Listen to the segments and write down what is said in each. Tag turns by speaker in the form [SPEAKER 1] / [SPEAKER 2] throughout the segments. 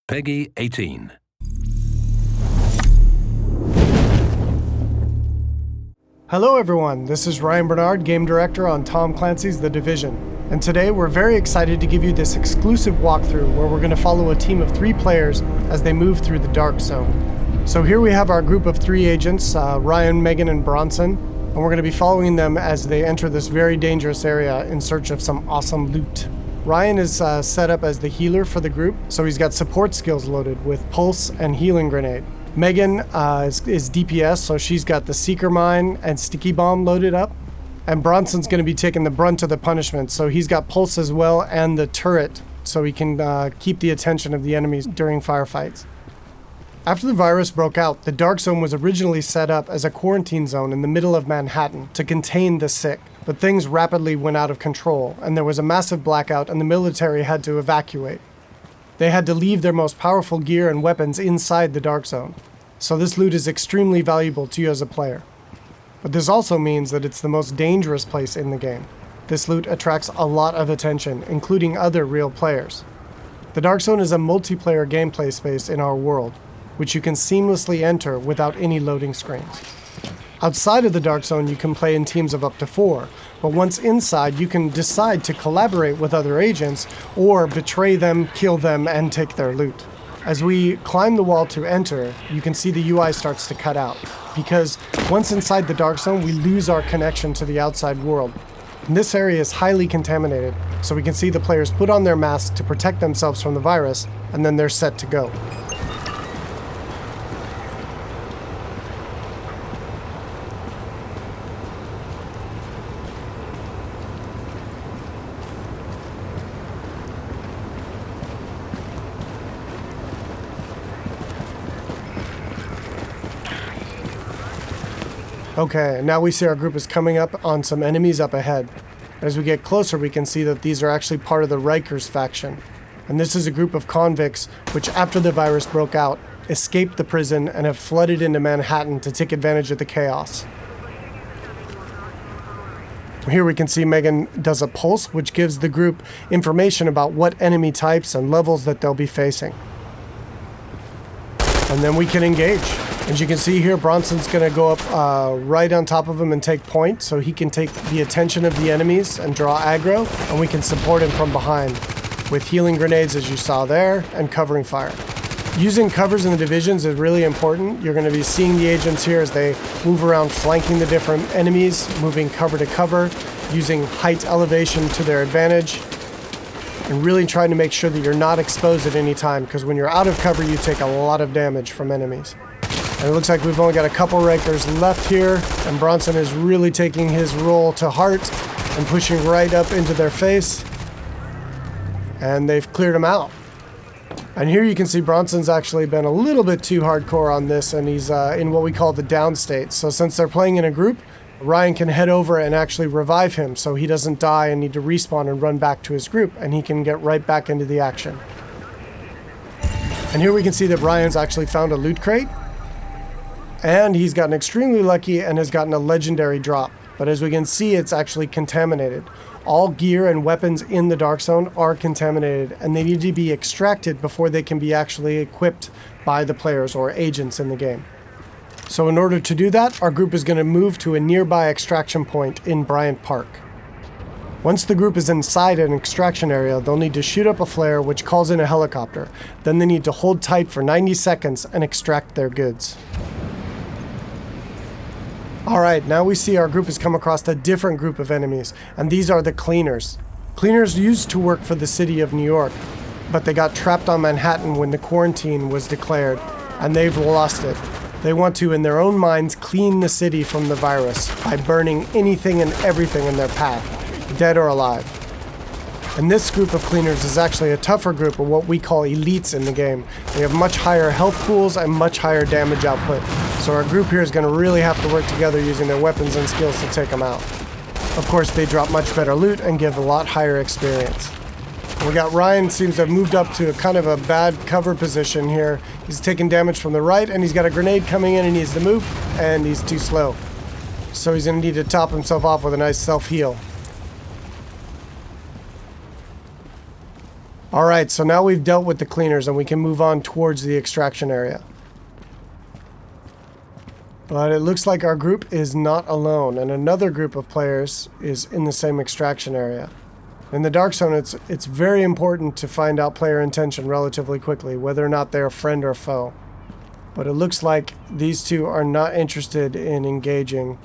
[SPEAKER 1] Peggy 18.
[SPEAKER 2] Hello everyone, this is Ryan Bernard, Game Director on Tom Clancy's The Division. And today we're very excited to give you this exclusive walkthrough where we're going to follow a team of 3 players as they move through the Dark Zone. So here we have our group of 3 agents, Ryan, Megan, and Bronson, and we're going to be following them as they enter this very dangerous area in search of some awesome loot. Ryan is set up as the healer for the group, so he's got support skills loaded with Pulse and Healing Grenade. Megan is DPS, so she's got the Seeker Mine and Sticky Bomb loaded up. And Bronson's going to be taking the brunt of the punishment, so he's got Pulse as well and the turret, so he can keep the attention of the enemies during firefights. After the virus broke out, the Dark Zone was originally set up as a quarantine zone in the middle of Manhattan to contain the sick. But things rapidly went out of control, and there was a massive blackout and the military had to evacuate. They had to leave their most powerful gear and weapons inside the Dark Zone. So this loot is extremely valuable to you as a player. But this also means that it's the most dangerous place in the game. This loot attracts a lot of attention, including other real players. The Dark Zone is a multiplayer gameplay space in our world, which you can seamlessly enter without any loading screens. Outside of the Dark Zone, you can play in teams of up to 4, but once inside, you can decide to collaborate with other agents or betray them, kill them, and take their loot. As we climb the wall to enter, you can see the UI starts to cut out, because once inside the Dark Zone, we lose our connection to the outside world. And this area is highly contaminated, so we can see the players put on their masks to protect themselves from the virus, and then they're set to go. Okay, now we see our group is coming up on some enemies up ahead. As we get closer, we can see that these are actually part of the Rikers Faction. And this is a group of convicts which, after the virus broke out, escaped the prison and have flooded into Manhattan to take advantage of the chaos. Here we can see Megan does a pulse, which gives the group information about what enemy types and levels that they'll be facing. And then we can engage. As you can see here, Bronson's going to go up right on top of him and take point, so he can take the attention of the enemies and draw aggro, and we can support him from behind with healing grenades, as you saw there, and covering fire. Using covers in the divisions is really important. You're going to be seeing the agents here as they move around flanking the different enemies, moving cover to cover, using height elevation to their advantage, and really trying to make sure that you're not exposed at any time, because when you're out of cover, you take a lot of damage from enemies. And it looks like we've only got a couple Rikers left here, and Bronson is really taking his role to heart and pushing right up into their face. And they've cleared him out. And here you can see Bronson's actually been a little bit too hardcore on this, and he's in what we call the down state. So since they're playing in a group, Ryan can head over and actually revive him so he doesn't die and need to respawn and run back to his group, and he can get right back into the action. And here we can see that Ryan's actually found a loot crate. And he's gotten extremely lucky and has gotten a legendary drop. But as we can see, it's actually contaminated. All gear and weapons in the Dark Zone are contaminated, and they need to be extracted before they can be actually equipped by the players or agents in the game. So in order to do that, our group is going to move to a nearby extraction point in Bryant Park. Once the group is inside an extraction area, they'll need to shoot up a flare which calls in a helicopter. Then they need to hold tight for 90 seconds and extract their goods. Alright, now we see our group has come across a different group of enemies, and these are the Cleaners. Cleaners used to work for the city of New York, but they got trapped on Manhattan when the quarantine was declared, and they've lost it. They want to, in their own minds, clean the city from the virus by burning anything and everything in their path, dead or alive. And this group of Cleaners is actually a tougher group of what we call elites in the game. They have much higher health pools and much higher damage output. So our group here is going to really have to work together using their weapons and skills to take them out. Of course, they drop much better loot and give a lot higher experience. We got Ryan seems to have moved up to a kind of a bad cover position here. He's taking damage from the right, and he's got a grenade coming in and he needs to move, and he's too slow. So he's going to need to top himself off with a nice self-heal. Alright, so now we've dealt with the cleaners and we can move on towards the extraction area. But it looks like our group is not alone, and another group of players is in the same extraction area. In the Dark Zone, it's very important to find out player intention relatively quickly, whether or not they're a friend or foe. But it looks like these two are not interested in engaging,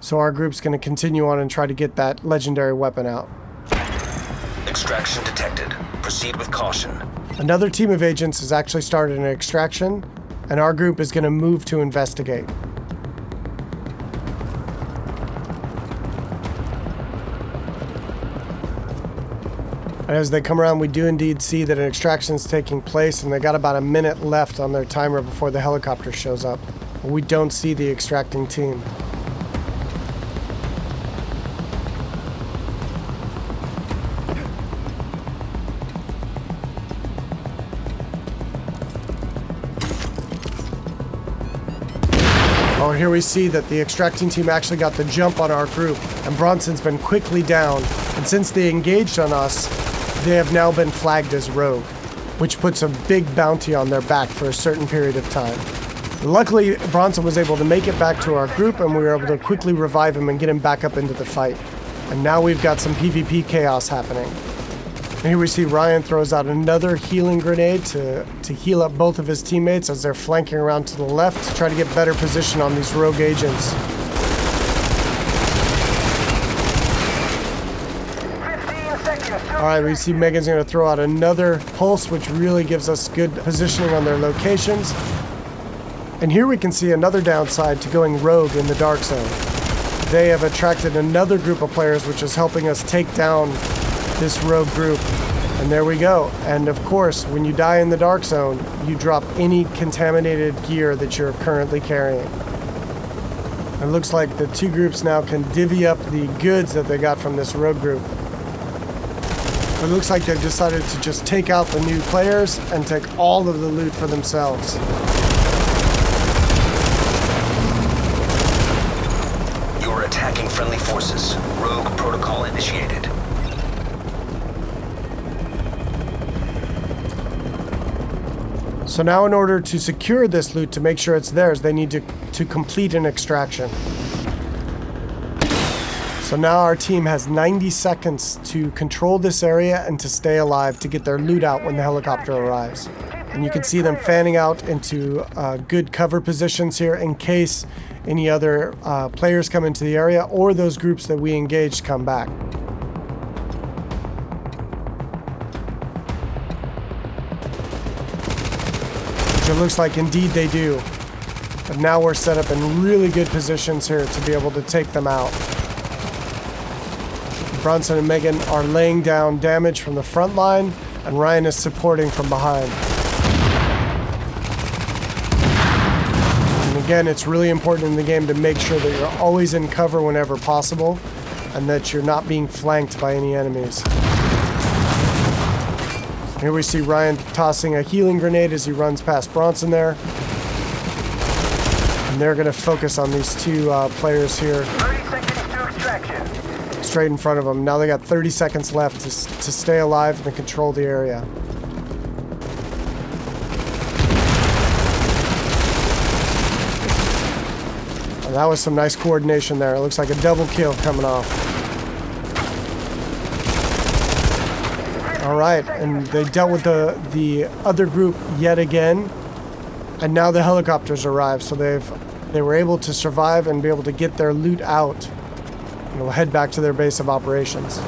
[SPEAKER 2] so our group's going to continue on and try to get that legendary weapon out.
[SPEAKER 1] Extraction detected. Proceed with caution.
[SPEAKER 2] Another team of agents has actually started an extraction, and our group is going to move to investigate. And as they come around, we do indeed see that an extraction is taking place, and they got about a minute left on their timer before the helicopter shows up. We don't see the extracting team. Oh, here we see that the extracting team actually got the jump on our group, and Bronson's been quickly down, and since they engaged on us, they have now been flagged as rogue, which puts a big bounty on their back for a certain period of time. Luckily, Bronson was able to make it back to our group, and we were able to quickly revive him and get him back up into the fight. And now we've got some PvP chaos happening. And here we see Ryan throws out another healing grenade to heal up both of his teammates as they're flanking around to the left to try to get better position on these rogue agents.
[SPEAKER 3] 15 seconds.
[SPEAKER 2] Alright, we see Megan's going to throw out another pulse, which really gives us good positioning on their locations. And here we can see another downside to going rogue in the Dark Zone. They have attracted another group of players, which is helping us take down this rogue group. And there we go. And of course, when you die in the Dark Zone, you drop any contaminated gear that you're currently carrying. It looks like the two groups now can divvy up the goods that they got from this rogue group. It looks like they've decided to just take out the new players and take all of the loot for themselves.
[SPEAKER 1] You're attacking friendly forces. Rogue protocol initiated.
[SPEAKER 2] So now in order to secure this loot, to make sure it's theirs, they need to complete an extraction. So now our team has 90 seconds to control this area and to stay alive to get their loot out when the helicopter arrives. And you can see them fanning out into good cover positions here in case any other players come into the area or those groups that we engaged come back. It looks like indeed they do. But now we're set up in really good positions here to be able to take them out. Bronson and Megan are laying down damage from the front line, and Ryan is supporting from behind. And again, it's really important in the game to make sure that you're always in cover whenever possible, and that you're not being flanked by any enemies. Here we see Ryan tossing a healing grenade as he runs past Bronson there. And they're going to focus on these two players here.
[SPEAKER 3] 30 seconds to extraction.
[SPEAKER 2] Straight in front of them. Now they got 30 seconds left to stay alive and control the area. And that was some nice coordination there. It looks like a double kill coming off. All right, and they dealt with the other group yet again, and now the helicopters arrived, so they were able to survive and be able to get their loot out, and they'll head back to their base of operations.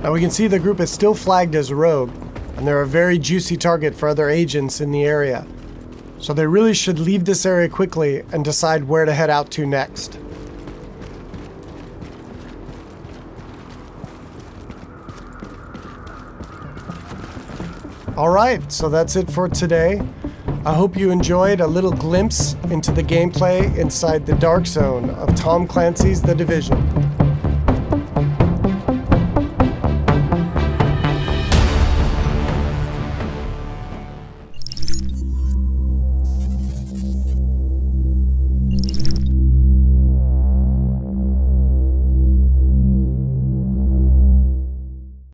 [SPEAKER 2] Now we can see the group is still flagged as rogue, and they're a very juicy target for other agents in the area. So they really should leave this area quickly and decide where to head out to next. Alright, so that's it for today. I hope you enjoyed a little glimpse into the gameplay inside the dark zone of Tom Clancy's The Division.